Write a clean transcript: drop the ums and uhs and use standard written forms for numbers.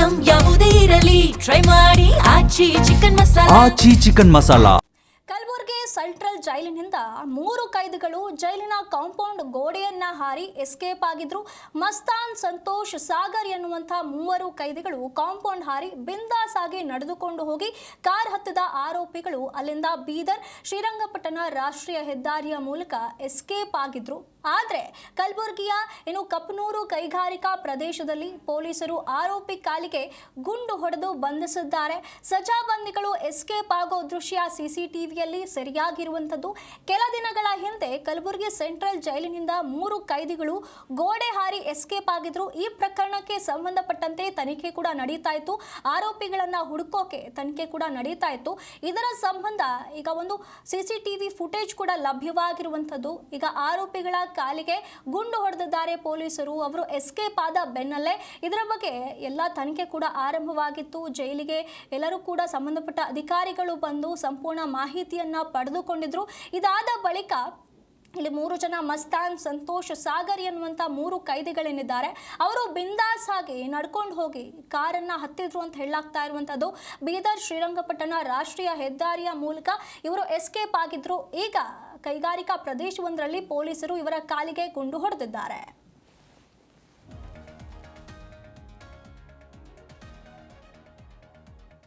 Item ಯಾವುದೇ ಇರಲಿ try ಮಾಡಿ ಆಚಿ ಚಿಕನ್ ಮಸಾಲಾ. ಕಲಬುರಗಿ ಸೆಂಟ್ರಲ್ ಜೈಲಿನಿಂದ 3 ಕೈದಿಗಳು ಜೈಲಿನ ಕಾಂಪೌಂಡ್ ಗೋಡೆಯನ್ನ ಹಾರಿ ಎಸ್ಕೇಪ್ ಆಗಿದ್ರು. ಮಸ್ತಾನ್, ಸಂತೋಷ್, ಸಾಗರ್ ಎನ್ನುವಂಥ 3 ಕೈದಿಗಳು ಕಾಂಪೌಂಡ್ ಹಾರಿ ಬಿಂದಾಸ್ ಆಗಿ ನಡೆದುಕೊಂಡು ಹೋಗಿ ಕಾರ್ ಹತ್ತಿದ ಆರೋಪಿಗಳು ಅಲ್ಲಿಂದ ಬೀದರ್ ಶ್ರೀರಂಗಪಟ್ಟಣ ರಾಷ್ಟ್ರೀಯ ಹೆದ್ದಾರಿಯ ಮೂಲಕ ಎಸ್ಕೇಪ್ ಆಗಿದ್ರು. ಆದರೆ ಕಲಬುರಗಿಯ ಕಪ್ಪನೂರು ಕೈಗಾರಿಕಾ ಪ್ರದೇಶದಲ್ಲಿ ಪೊಲೀಸರು ಆರೋಪಿ ಕಾಲಿಗೆ ಗುಂಡು ಹೊಡೆದು ಬಂಧಿಸಿದ್ದಾರೆ. ಸಜಾಬಂದಿಗಳು ಎಸ್ಕೇಪ್ ಆಗೋ ದೃಶ್ಯ ಸಿಸಿಟಿವಿಯಲ್ಲಿ ಸೆರೆಯಾಗಿರುವಂಥದ್ದು. ಕೆಲ ದಿನಗಳ ಹಿಂದೆ ಕಲಬುರಗಿ ಸೆಂಟ್ರಲ್ ಜೈಲಿನಿಂದ 3 ಕೈದಿಗಳು ಗೋಡೆ ಹಾರಿ ಎಸ್ಕೇಪ್ ಆಗಿದ್ರು. ಈ ಪ್ರಕರಣಕ್ಕೆ ಸಂಬಂಧಪಟ್ಟಂತೆ ತನಿಖೆ ಕೂಡ ನಡೀತಾ ಇತ್ತು. ಆರೋಪಿಗಳನ್ನ ಹುಡುಕೋಕೆ ತನಿಖೆ ಕೂಡ ನಡೀತಾ ಇತ್ತು. ಇದರ ಸಂಬಂಧ ಈಗ ಒಂದು ಸಿಸಿಟಿವಿ ಫುಟೇಜ್ ಕೂಡ ಲಭ್ಯವಾಗಿರುವಂಥದ್ದು. ಈಗ ಆರೋಪಿಗಳ ಕಾಲಿಗೆ ಗುಂಡು ಹೊಡೆದಿದ್ದಾರೆ ಪೊಲೀಸರು. ಅವರು ಎಸ್ಕೇಪ್ ಆದ ಬೆನ್ನಲ್ಲೇ ಇದರ ಬಗ್ಗೆ ಎಲ್ಲ ತನಿಖೆ ಕೂಡ ಆರಂಭವಾಗಿತ್ತು. ಜೈಲಿಗೆ ಎಲ್ಲರೂ ಕೂಡ ಸಂಬಂಧಪಟ್ಟ ಅಧಿಕಾರಿಗಳು ಬಂದು ಸಂಪೂರ್ಣ ಮಾಹಿತಿಯನ್ನ ಪಡೆದುಕೊಂಡಿದ್ರು. ಇದಾದ ಬಳಿಕ ಇಲ್ಲಿ 3 ಜನ ಮಸ್ತಾನ್, ಸಂತೋಷ್, ಸಾಗರ್ ಎನ್ನುವಂಥ 3 ಕೈದಿಗಳೇನಿದ್ದಾರೆ ಅವರು ಬಿಂದಾಸ್ ಆಗಿ ನಡ್ಕೊಂಡು ಹೋಗಿ ಕಾರನ್ನ ಹತ್ತಿದ್ರು ಅಂತ ಹೇಳಲಾಗ್ತಾ ಇರುವಂಥದ್ದು. ಬೀದರ್ ಶ್ರೀರಂಗಪಟ್ಟಣ ರಾಷ್ಟ್ರೀಯ ಹೆದ್ದಾರಿಯ ಮೂಲಕ ಇವರು ಎಸ್ಕೇಪ್ ಆಗಿದ್ರು. ಈಗ ಕೈಗಾರಿಕಾ ಪ್ರದೇಶವೊಂದರಲ್ಲಿ ಪೊಲೀಸರು ಇವರ ಕಾಲಿಗೆ ಗುಂಡು ಹೊಡೆದಿದ್ದಾರೆ.